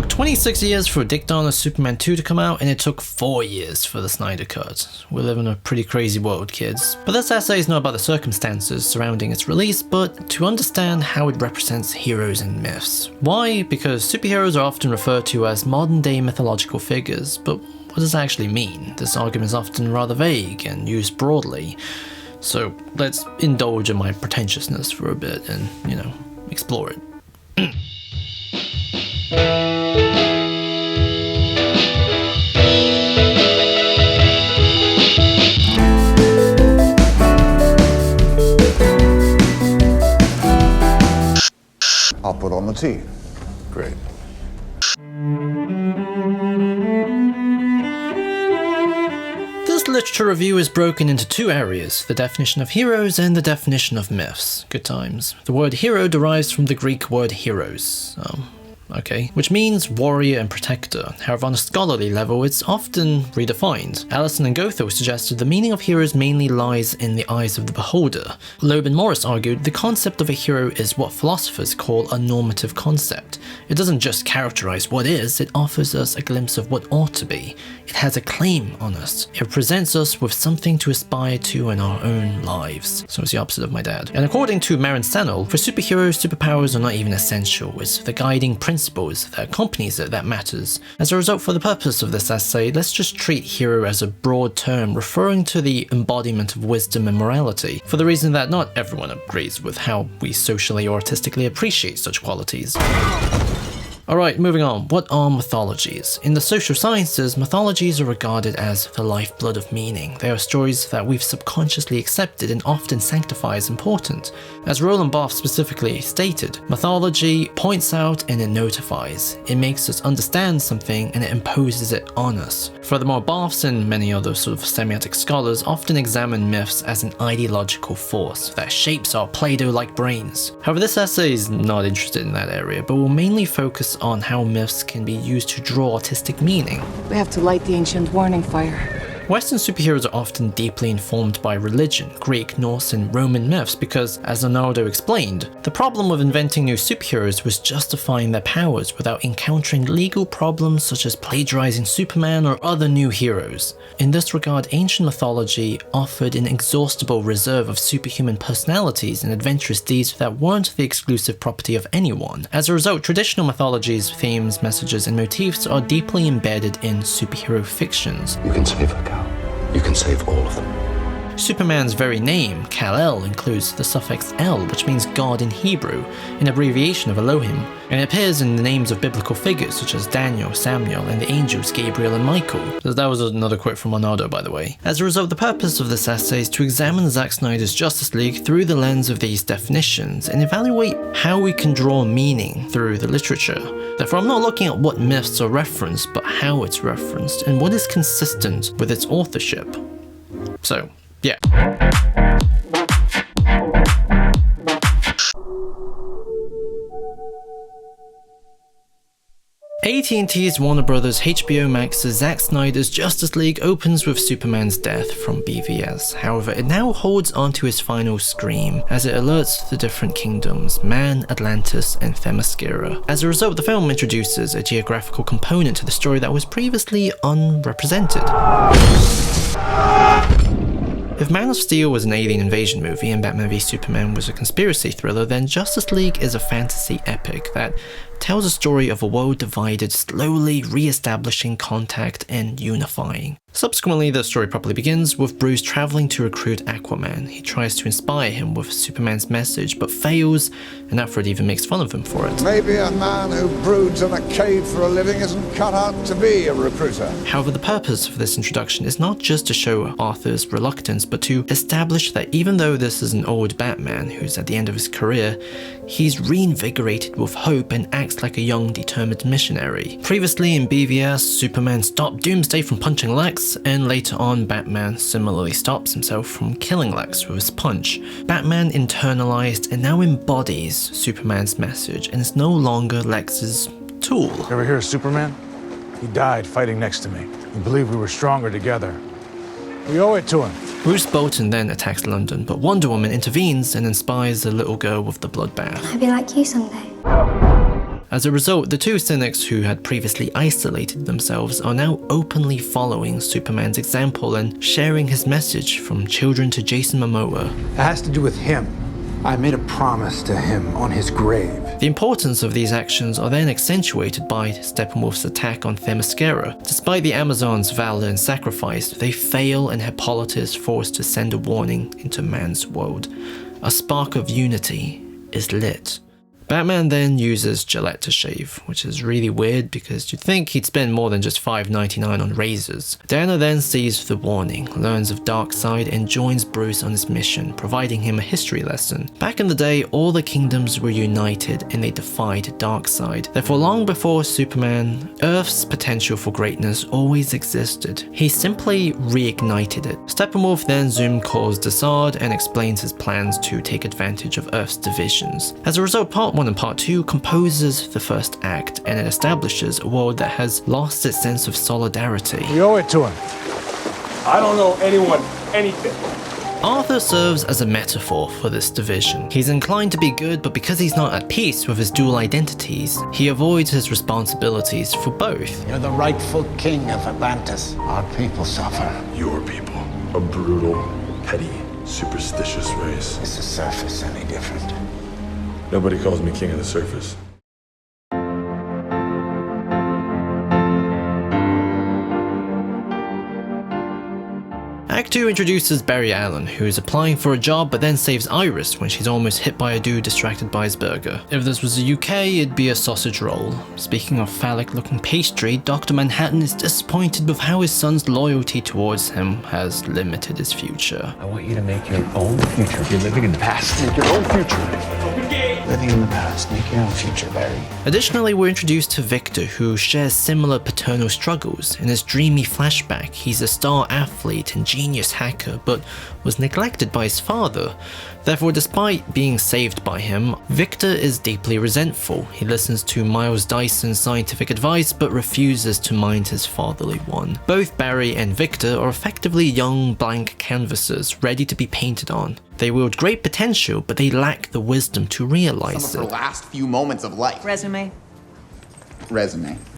took 26 years for Dick Donner's Superman 2 to come out, and it took 4 years for the Snyder Cut. We live in a pretty crazy world, kids. But this essay is not about the circumstances surrounding its release, but to understand how it represents heroes and myths. Why? Because superheroes are often referred to as modern-day mythological figures, but what does that actually mean? This argument is often rather vague and used broadly. So let's indulge in my pretentiousness for a bit and, explore it. I'll put on the tea. Great. This literature review is broken into two areas, the definition of heroes and the definition of myths. Good times. The word hero derives from the Greek word heros. Which means warrior and protector. However, on a scholarly level, it's often redefined. Allison and Goethe suggested the meaning of heroes mainly lies in the eyes of the beholder. Loeb and Morris argued the concept of a hero is what philosophers call a normative concept. It doesn't just characterize what is, it offers us a glimpse of what ought to be. It has a claim on us. It presents us with something to aspire to in our own lives. So it's the opposite of my dad. And according to Marin Sennel, for superheroes, superpowers are not even essential. It's the guiding principles that accompanies it that matters. As a result, for the purpose of this essay, let's just treat hero as a broad term referring to the embodiment of wisdom and morality, for the reason that not everyone agrees with how we socially or artistically appreciate such qualities. Alright, moving on. What are mythologies? In the social sciences, mythologies are regarded as the lifeblood of meaning. They are stories that we've subconsciously accepted and often sanctify as important. As Roland Barthes specifically stated, mythology points out and it notifies. It makes us understand something and it imposes it on us. Furthermore, Barthes and many other sort of semiotic scholars often examine myths as an ideological force that shapes our Play-Doh-like brains. However, this essay is not interested in that area, but will mainly focus on how myths can be used to draw artistic meaning. We have to light the ancient warning fire. Western superheroes are often deeply informed by religion, Greek, Norse, and Roman myths because, as Leonardo explained, the problem with inventing new superheroes was justifying their powers without encountering legal problems such as plagiarizing Superman or other new heroes. In this regard, ancient mythology offered an inexhaustible reserve of superhuman personalities and adventurous deeds that weren't the exclusive property of anyone. As a result, traditional mythology's themes, messages, and motifs are deeply embedded in superhero fictions. You can save a cow. You can save all of them. Superman's very name, Kal-El, includes the suffix El, which means God in Hebrew, an abbreviation of Elohim, and it appears in the names of biblical figures such as Daniel, Samuel, and the angels Gabriel and Michael. So that was another quote from Leonardo, by the way. As a result, the purpose of this essay is to examine Zack Snyder's Justice League through the lens of these definitions and evaluate how we can draw meaning through the literature. Therefore, I'm not looking at what myths are referenced, but how it's referenced and what is consistent with its authorship. So, yeah. AT&T's Warner Bros. HBO Max's Zack Snyder's Justice League opens with Superman's death from BVS. However, it now holds onto his final scream as it alerts the different kingdoms, Man, Atlantis, and Themyscira. As a result, the film introduces a geographical component to the story that was previously unrepresented. If Man of Steel was an alien invasion movie and Batman v Superman was a conspiracy thriller, then Justice League is a fantasy epic that tells a story of a world divided, slowly re-establishing contact and unifying. Subsequently, the story properly begins with Bruce traveling to recruit Aquaman. He tries to inspire him with Superman's message, but fails, and Alfred even makes fun of him for it. Maybe a man who broods in a cave for a living isn't cut out to be a recruiter. However, the purpose of this introduction is not just to show Arthur's reluctance, but to establish that even though this is an old Batman who's at the end of his career, he's reinvigorated with hope and acts like a young, determined missionary. Previously in BVS, Superman stopped Doomsday from punching Lex, and later on, Batman similarly stops himself from killing Lex with his punch. Batman internalized and now embodies Superman's message, and is no longer Lex's tool. Ever hear of Superman? He died fighting next to me. He believed we were stronger together. We owe it to him. Bruce Bolton then attacks London, but Wonder Woman intervenes and inspires the little girl with the bloodbath. I'll be like you someday. As a result, the two cynics who had previously isolated themselves are now openly following Superman's example and sharing his message from children to Jason Momoa. It has to do with him. I made a promise to him on his grave. The importance of these actions are then accentuated by Steppenwolf's attack on Themyscira. Despite the Amazons' valor and sacrifice, they fail and Hippolyta is forced to send a warning into man's world. A spark of unity is lit. Batman then uses Gillette to shave, which is really weird because you'd think he'd spend more than just $5.99 on razors. Diana then sees the warning, learns of Darkseid, and joins Bruce on his mission, providing him a history lesson. Back in the day, all the kingdoms were united and they defied Darkseid. Therefore, long before Superman, Earth's potential for greatness always existed. He simply reignited it. Steppenwolf then Zoom calls Desaad and explains his plans to take advantage of Earth's divisions. As a result, Part 1 and Part 2 composes the first act, and it establishes a world that has lost its sense of solidarity. We owe it to him. I don't know anyone anything. Arthur serves as a metaphor for this division. He's inclined to be good, but because he's not at peace with his dual identities, he avoids his responsibilities for both. You're the rightful king of Atlantis. Our people suffer. Your people. A brutal, petty, superstitious race. Is the surface any different? Nobody calls me king of the surface. Act 2 introduces Barry Allen, who is applying for a job but then saves Iris when she's almost hit by a dude distracted by his burger. If this was the UK, it'd be a sausage roll. Speaking of phallic-looking pastry, Dr. Manhattan is disappointed with how his son's loyalty towards him has limited his future. I want you to make your own future. You're living in the past. Make your own future. Living in the past. Make your own future, Barry. Additionally, we're introduced to Victor, who shares similar paternal struggles. In his dreamy flashback, he's a star athlete and genius hacker, but was neglected by his father. Therefore, despite being saved by him, Victor is deeply resentful. He listens to Miles Dyson's scientific advice, but refuses to mind his fatherly one. Both Barry and Victor are effectively young blank canvases, ready to be painted on. They wield great potential, but they lack the wisdom to realize Some of her last few moments of life. Resume.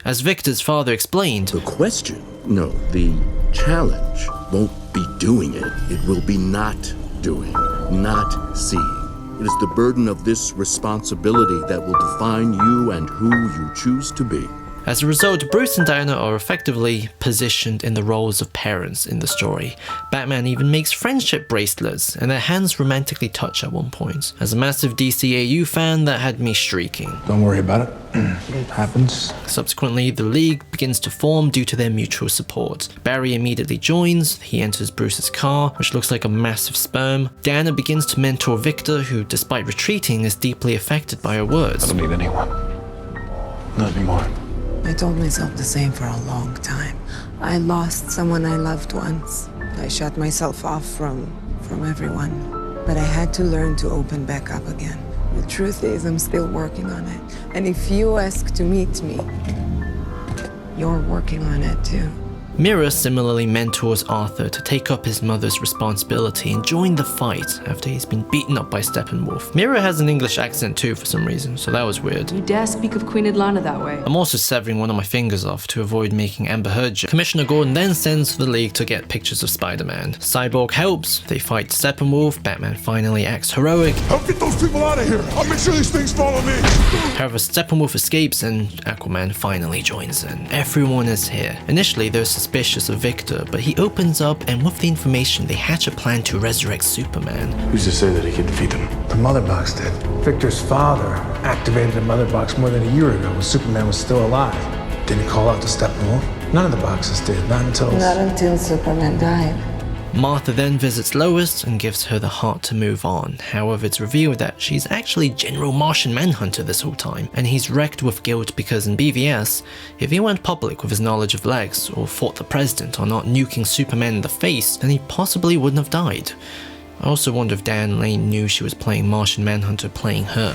As Victor's father explained, the question, no, the challenge won't be doing it. It will be not doing, not seeing. It is the burden of this responsibility that will define you and who you choose to be. As a result, Bruce and Diana are effectively positioned in the roles of parents in the story. Batman even makes friendship bracelets, and their hands romantically touch at one point. As a massive DCAU fan, that had me streaking. Don't worry about it. It happens. Subsequently, the League begins to form due to their mutual support. Barry immediately joins. He enters Bruce's car, which looks like a massive sperm. Diana begins to mentor Victor, who, despite retreating, is deeply affected by her words. I don't need anyone. Not anymore. I told myself the same for a long time. I lost someone I loved once. I shut myself off from everyone. But I had to learn to open back up again. The truth is, I'm still working on it. And if you ask to meet me, you're working on it too. Mira similarly mentors Arthur to take up his mother's responsibility and join the fight after he's been beaten up by Steppenwolf. Mira has an English accent too for some reason, so that was weird. You dare speak of Queen Atlanta that way? I'm also severing one of my fingers off to avoid making Amber Heard jokes. Commissioner Gordon then sends for the League to get pictures of Spider-Man. Cyborg helps, they fight Steppenwolf, Batman finally acts heroic. Help get those people out of here! I'll make sure these things follow me! However, Steppenwolf escapes and Aquaman finally joins in. Everyone is here. Initially, they're suspicious of Victor, but he opens up, and with the information, they hatch a plan to resurrect Superman. Who's to say that he can defeat them? The Mother Box did. Victor's father activated the Mother Box more than a year ago when Superman was still alive. Didn't he call out to Steppenwolf? None of the boxes did, not until Superman died. Martha then visits Lois and gives her the heart to move on. However, it's revealed that she's actually General Martian Manhunter this whole time, and he's wrecked with guilt because in BVS, if he went public with his knowledge of Lex, or fought the president on not nuking Superman in the face, then he possibly wouldn't have died. I also wonder if Dan Lane knew she was playing Martian Manhunter playing her.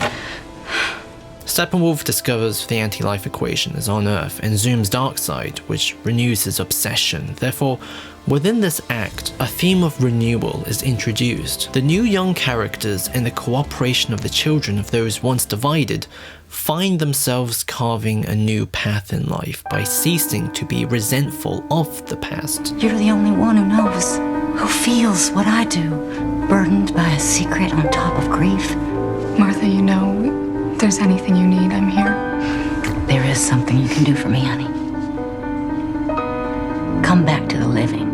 Steppenwolf discovers the anti-life equation is on Earth and zooms Darkseid, which renews his obsession. Therefore, Within this act, a theme of renewal is introduced. The new young characters and the cooperation of the children of those once divided find themselves carving a new path in life by ceasing to be resentful of the past. You're the only one who knows, who feels what I do, burdened by a secret on top of grief. Martha, you know, if there's anything you need, I'm here. There is something you can do for me, honey. Come back to the living.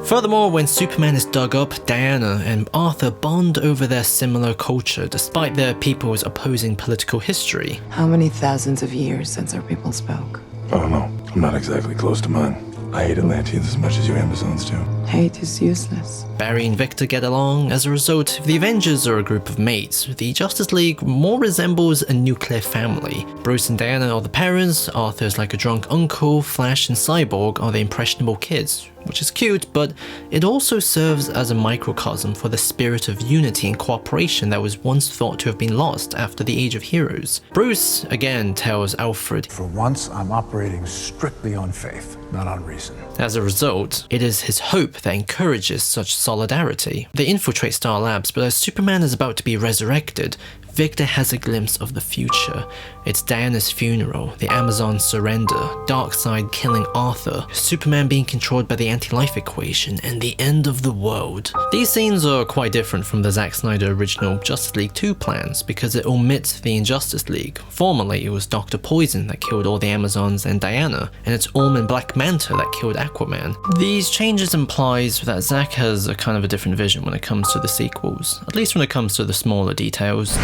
Furthermore, when Superman is dug up, Diana and Arthur bond over their similar culture despite their people's opposing political history. How many thousands of years since our people spoke? I don't know. I'm not exactly close to mine. I hate Atlanteans as much as you Amazons do. Hate is useless. Barry and Victor get along. As a result, the Avengers are a group of mates. The Justice League more resembles a nuclear family. Bruce and Diana are the parents, Arthur's like a drunk uncle, Flash and Cyborg are the impressionable kids, which is cute, but it also serves as a microcosm for the spirit of unity and cooperation that was once thought to have been lost after the Age of Heroes. Bruce again tells Alfred, For once, I'm operating strictly on faith, not on reason. As a result, it is his hope that encourages such solidarity. They infiltrate Star Labs, but as Superman is about to be resurrected, Victor has a glimpse of the future. It's Diana's funeral, the Amazons' surrender, Darkseid killing Arthur, Superman being controlled by the anti-life equation, and the end of the world. These scenes are quite different from the Zack Snyder original Justice League 2 plans because it omits the Injustice League. Formerly, it was Dr. Poison that killed all the Amazons and Diana, and it's Orm and Black Manta that killed Aquaman. These changes implies that Zack has a kind of a different vision when it comes to the sequels, at least when it comes to the smaller details.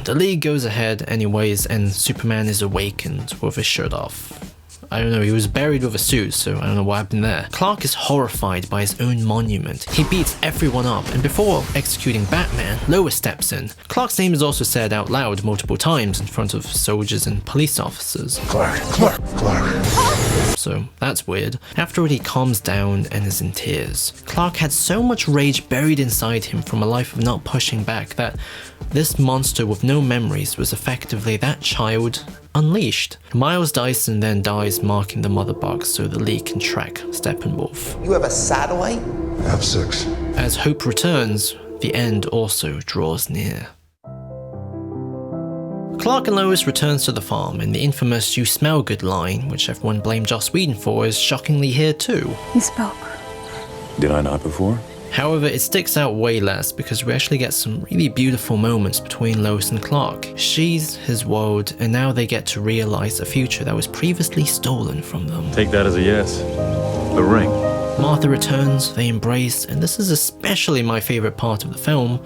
The League goes ahead anyways, and Superman is awakened with his shirt off. I don't know, he was buried with a suit, so I don't know what happened there. Clark is horrified by his own monument. He beats everyone up, and before executing Batman, Lois steps in. Clark's name is also said out loud multiple times in front of soldiers and police officers. Clark. So that's weird. Afterward, he calms down and is in tears. Clark had so much rage buried inside him from a life of not pushing back that this monster with no memories was effectively that child unleashed. Miles Dyson then dies, marking the mother box so the League can track Steppenwolf. You have a satellite? F6. As hope returns, the end also draws near. Clark and Lois returns to the farm, and the infamous "you smell good" line, which everyone blamed Joss Whedon for, is shockingly here too. He spoke. Did I not before? However, it sticks out way less because we actually get some really beautiful moments between Lois and Clark. She's his world, and now they get to realize a future that was previously stolen from them. Take that as a yes. The ring. Martha returns, they embrace, and this is especially my favorite part of the film.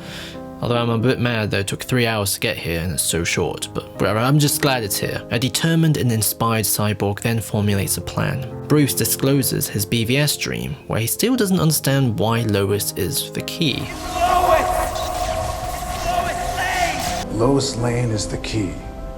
Although I'm a bit mad that it took 3 hours to get here and it's so short, but whatever, I'm just glad it's here. A determined and inspired Cyborg then formulates a plan. Bruce discloses his BVS dream, where he still doesn't understand why Lois is the key. Lois Lane is the key.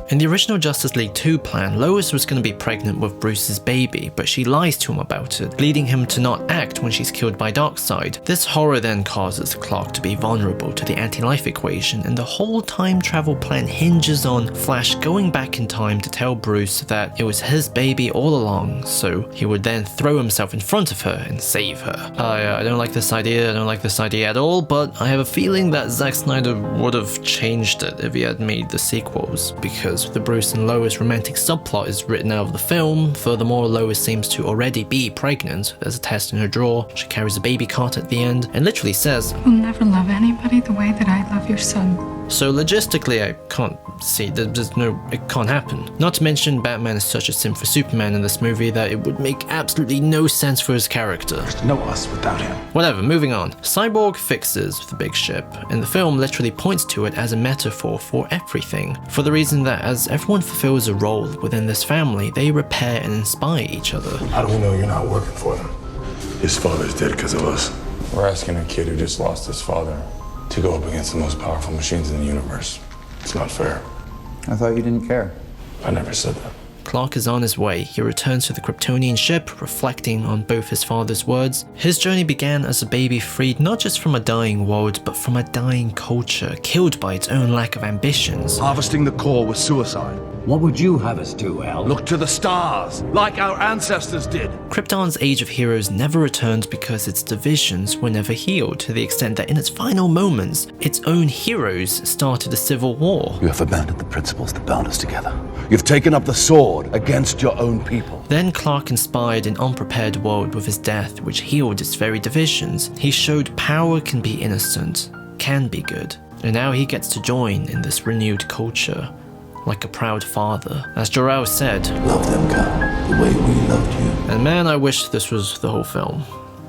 In the original Justice League 2 plan, Lois was going to be pregnant with Bruce's baby, but she lies to him about it, leading him to not act when she's killed by Darkseid. This horror then causes Clark to be vulnerable to the anti-life equation, and the whole time travel plan hinges on Flash going back in time to tell Bruce that it was his baby all along, so he would then throw himself in front of her and save her. I don't like this idea, I don't like this idea at all, but I have a feeling that Zack Snyder would have changed it if he had made the sequels, because the Bruce and Lois romantic subplot is written out of the film. Furthermore, Lois seems to already be pregnant. There's a test in her drawer, she carries a baby cart at the end, and literally says, "We'll never love anybody the way that I love your son." So logistically, I can't see, it can't happen. Not to mention, Batman is such a sim for Superman in this movie that it would make absolutely no sense for his character. There's no us without him. Whatever, moving on. Cyborg fixes the big ship, and the film literally points to it as a metaphor for everything, for the reason that as everyone fulfills a role within this family, they repair and inspire each other. How do we know you're not working for them? His father's dead because of us. We're asking a kid who just lost his father to go up against the most powerful machines in the universe. It's not fair. I thought you didn't care. I never said that. Clark is on his way. He returns to the Kryptonian ship, reflecting on both his father's words. His journey began as a baby freed not just from a dying world, but from a dying culture, killed by its own lack of ambitions. Harvesting the core was suicide. What would you have us do, Al? Look to the stars, like our ancestors did. Krypton's Age of Heroes never returned because its divisions were never healed, to the extent that in its final moments, its own heroes started a civil war. You have abandoned the principles that bound us together. You've taken up the sword against your own people. Then Clark inspired an unprepared world with his death, which healed its very divisions. He showed power can be innocent, can be good, and now he gets to join in this renewed culture. Like a proud father. As Jor-El said, Love them, Cal, the way we loved you. And man, I wish this was the whole film.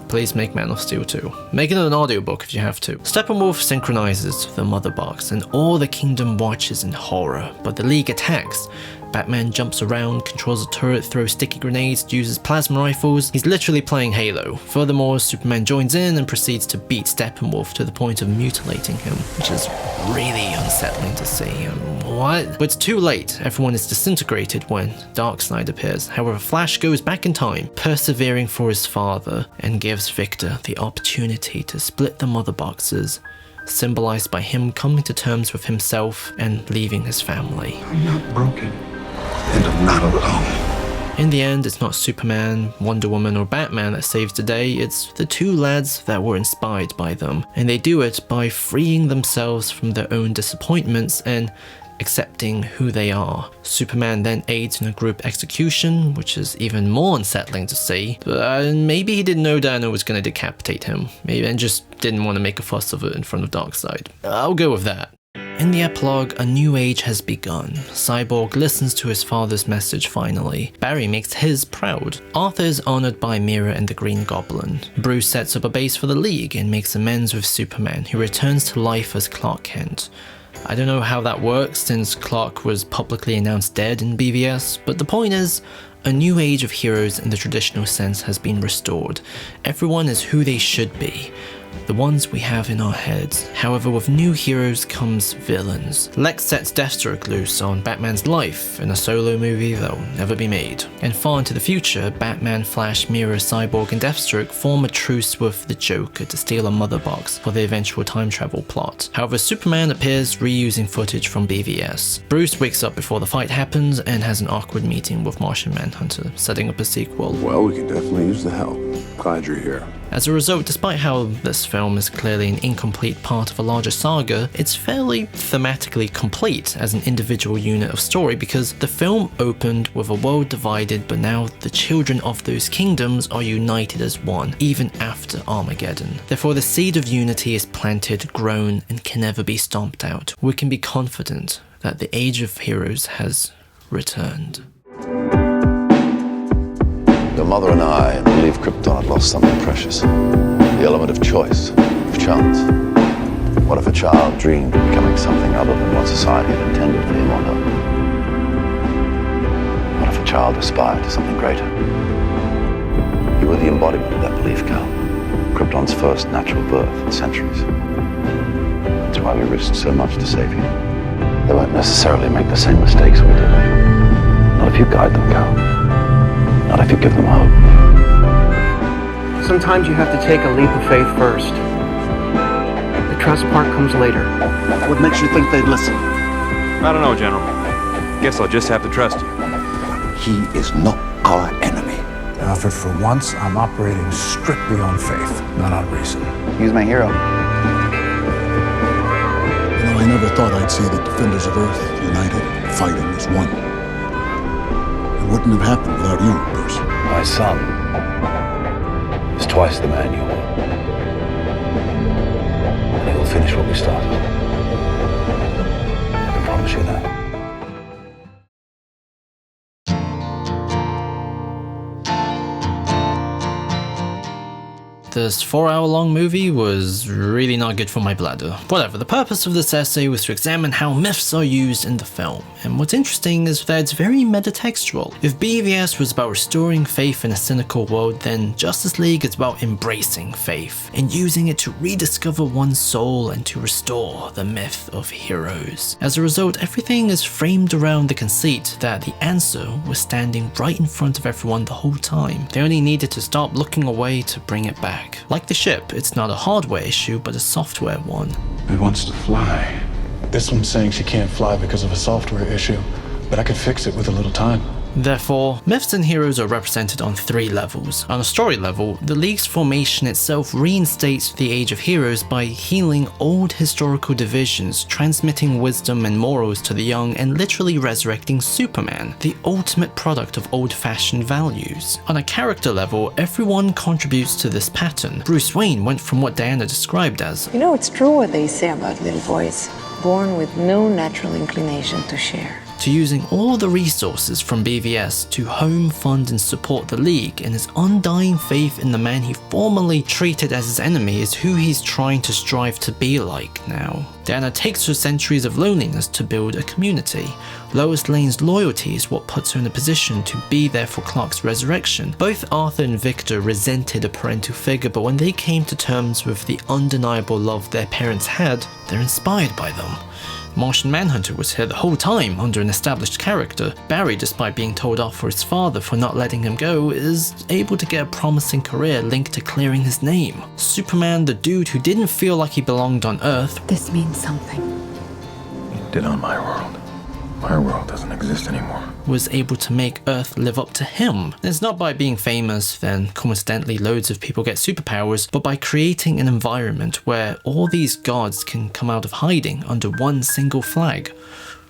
Please make Man of Steel 2. Make it an audiobook if you have to. Steppenwolf synchronizes the Mother Box, and all the kingdom watches in horror, but the League attacks. Batman jumps around, controls a turret, throws sticky grenades, uses plasma rifles. He's literally playing Halo. Furthermore, Superman joins in and proceeds to beat Steppenwolf to the point of mutilating him, which is really unsettling to see. What? But it's too late. Everyone is disintegrated when Darkseid appears. However, Flash goes back in time, persevering for his father, and gives Victor the opportunity to split the Mother Boxes, symbolized by him coming to terms with himself and leaving his family. I'm not broken, and I'm not alone. In the end, it's not Superman, Wonder Woman, or Batman that saves the day, it's the two lads that were inspired by them, and they do it by freeing themselves from their own disappointments and accepting who they are. Superman then aids in a group execution, which is even more unsettling to see. Maybe he didn't know Dano was going to decapitate him, maybe, and just didn't want to make a fuss of it in front of Darkseid. I'll go with that. In the epilogue, a new age has begun. Cyborg listens to his father's message finally. Barry makes his proud. Arthur is honored by Mira and the Green Goblin. Bruce sets up a base for the League and makes amends with Superman, who returns to life as Clark Kent. I don't know how that works since Clark was publicly announced dead in BVS, but the point is, a new age of heroes in the traditional sense has been restored. Everyone is who they should be. The ones we have in our heads. However, with new heroes comes villains. Lex sets Deathstroke loose on Batman's life in a solo movie that'll never be made. And far into the future, Batman, Flash, Mira, Cyborg, and Deathstroke form a truce with the Joker to steal a Mother Box for the eventual time travel plot. However, Superman appears reusing footage from BVS. Bruce wakes up before the fight happens and has an awkward meeting with Martian Manhunter, setting up a sequel. Well, we could definitely use the help. Glad you're here. As a result, despite how this film is clearly an incomplete part of a larger saga, it's fairly thematically complete as an individual unit of story because the film opened with a world divided, but now the children of those kingdoms are united as one, even after Armageddon. Therefore, the seed of unity is planted, grown, and can never be stomped out. We can be confident that the Age of Heroes has returned. Your mother and I believe Krypton had lost something precious. The element of choice, of chance. What if a child dreamed of becoming something other than what society had intended for him or her? What if a child aspired to something greater? You were the embodiment of that belief, Cal. Krypton's first natural birth in centuries. That's why we risked so much to save you. They won't necessarily make the same mistakes we did. Not if you guide them, Cal. Not if you give them hope. Sometimes you have to take a leap of faith first. The trust part comes later. What makes you think they'd listen? I don't know, General. Guess I'll just have to trust you. He is not our enemy. Alfred, for once, I'm operating strictly on faith, not on reason. He's my hero. You know, I never thought I'd see the defenders of Earth united, fighting as one. It wouldn't have happened without you, Bruce. My son is twice the man you were. And he will finish what we started. I can promise you that. this 4-hour-long movie was really not good for my bladder. Whatever, the purpose of this essay was to examine how myths are used in the film, and what's interesting is that it's very metatextual. If BVS was about restoring faith in a cynical world, then Justice League is about embracing faith and using it to rediscover one's soul and to restore the myth of heroes. As a result, everything is framed around the conceit that the answer was standing right in front of everyone the whole time. They only needed to stop looking away to bring it back. Like the ship, it's not a hardware issue but a software one. It wants to fly. This one's saying she can't fly because of a software issue, but I could fix it with a little time. Therefore, myths and heroes are represented on 3 levels. On a story level, the League's formation itself reinstates the Age of Heroes by healing old historical divisions, transmitting wisdom and morals to the young, and literally resurrecting Superman, the ultimate product of old-fashioned values. On a character level, everyone contributes to this pattern. Bruce Wayne went from what Diana described as, You know, it's true what they say about little boys, born with no natural inclination to share, to using all the resources from BVS to home, fund and support the League, and his undying faith in the man he formerly treated as his enemy is who he's trying to strive to be like now. Diana takes her centuries of loneliness to build a community. Lois Lane's loyalty is what puts her in a position to be there for Clark's resurrection. Both Arthur and Victor resented a parental figure, but when they came to terms with the undeniable love their parents had, they're inspired by them. Martian Manhunter was here the whole time under an established character. Barry, despite being told off for his father for not letting him go, is able to get a promising career linked to clearing his name. Superman, the dude who didn't feel like he belonged on Earth, This means something. It did on my world. My world doesn't exist anymore. was able to make Earth live up to him. And it's not by being famous, then coincidentally loads of people get superpowers, but by creating an environment where all these gods can come out of hiding under one single flag.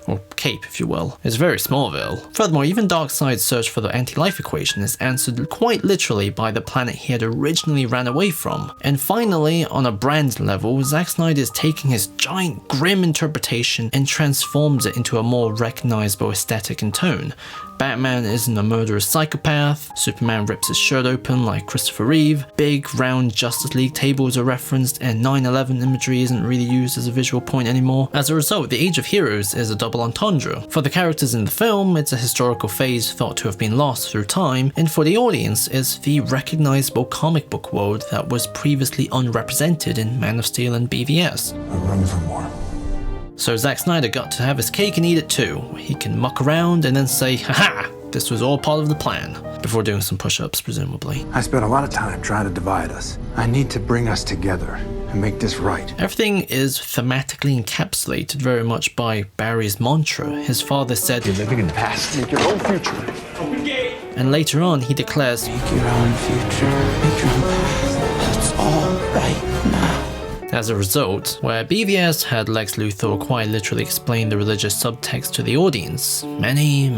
Or cape, if you will. It's very Smallville. Furthermore, even Darkseid's search for the anti-life equation is answered quite literally by the planet he had originally ran away from. And finally, on a brand level, Zack Snyder is taking his giant, grim interpretation and transforms it into a more recognizable aesthetic and tone. Batman isn't a murderous psychopath, Superman rips his shirt open like Christopher Reeve, big, round Justice League tables are referenced, and 9/11 imagery isn't really used as a visual point anymore. As a result, the Age of Heroes is a double entendre. For the characters in the film, it's a historical phase thought to have been lost through time, and for the audience, it's the recognizable comic book world that was previously unrepresented in Man of Steel and BVS. I'm running for more. So Zack Snyder got to have his cake and eat it too. He can muck around and then say, haha, this was all part of the plan, before doing some push-ups, presumably. I spent a lot of time trying to divide us. I need to bring us together and make this right. Everything is thematically encapsulated very much by Barry's mantra. His father said, You're living in the past. Make your own future. And later on he declares, make your own future, make your own path. It's all right now. As a result, where BVS had Lex Luthor quite literally explain the religious subtext to the audience many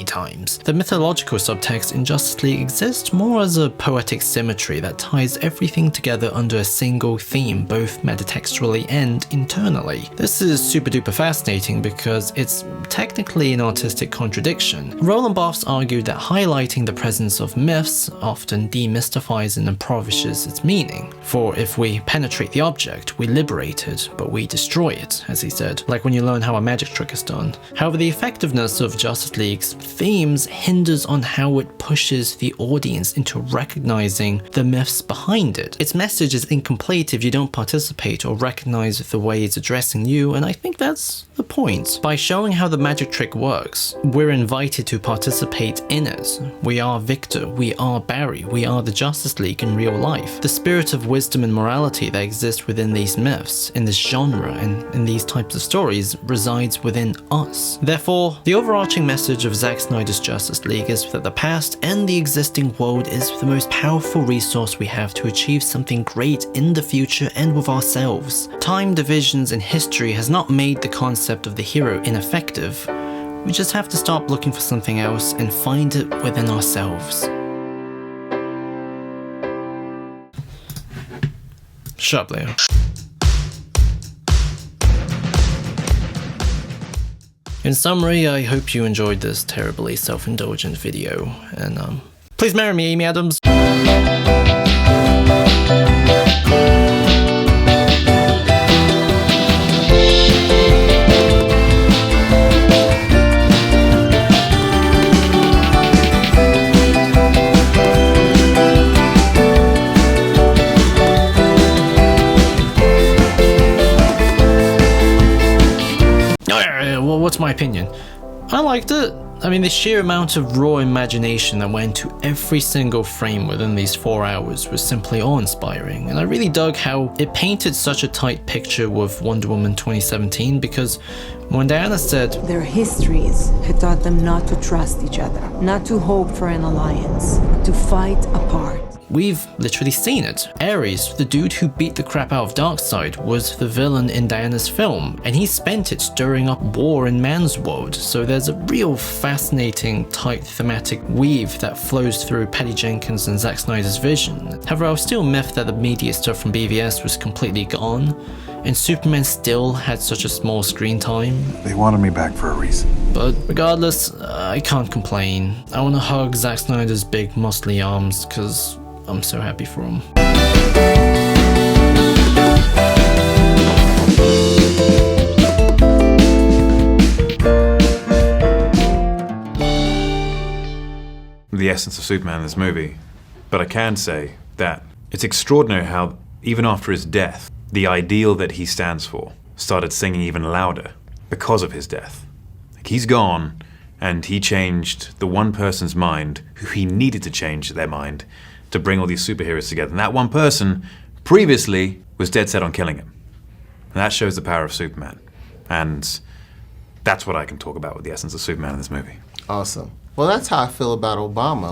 times, the mythological subtext in Justice League exists more as a poetic symmetry that ties everything together under a single theme, both metatextually and internally. This is super duper fascinating because it's technically an artistic contradiction. Roland Barthes argued that highlighting the presence of myths often demystifies and impoverishes its meaning. For if we penetrate the object, we liberate it, but we destroy it, as he said, like when you learn how a magic trick is done. However, the effectiveness of Justice League's themes hinders on how it pushes the audience into recognizing the myths behind it. Its message is incomplete if you don't participate or recognize the way it's addressing you, and I think that's the point. By showing how the magic trick works, we're invited to participate in it. We are Victor, we are Barry, we are the Justice League in real life. The spirit of wisdom and morality that exists within these myths, in this genre, and in these types of stories resides within us. Therefore, the overarching message of Zack Snyder's Justice League is that the past and the existing world is the most powerful resource we have to achieve something great in the future and with ourselves. Time, divisions, and history has not made the concept of the hero ineffective. We just have to stop looking for something else and find it within ourselves. Shut up, Leo. In summary, I hope you enjoyed this terribly self-indulgent video, and please marry me, Amy Adams! Well, what's my opinion? I liked it. I mean, the sheer amount of raw imagination that went into every single frame within these 4 hours was simply awe-inspiring, and I really dug how it painted such a tight picture with Wonder Woman 2017, because when Diana said, their histories had taught them not to trust each other, not to hope for an alliance, to fight apart. we've literally seen it. Ares, the dude who beat the crap out of Darkseid, was the villain in Diana's film, and he spent it stirring up war in man's world, so there's a real fascinating, tight thematic weave that flows through Patty Jenkins and Zack Snyder's vision. However, I was still miffed that the media stuff from BVS was completely gone, and Superman still had such a small screen time. They wanted me back for a reason. But regardless, I can't complain. I want to hug Zack Snyder's big muscly arms, because I'm so happy for him. The essence of Superman in this movie, but I can say that it's extraordinary how, even after his death, the ideal that he stands for started singing even louder because of his death. Like, he's gone, and he changed the one person's mind who he needed to change their mind to bring all these superheroes together. And that one person previously was dead set on killing him. And that shows the power of Superman. And that's what I can talk about with the essence of Superman in this movie. Awesome. Well, that's how I feel about Obama.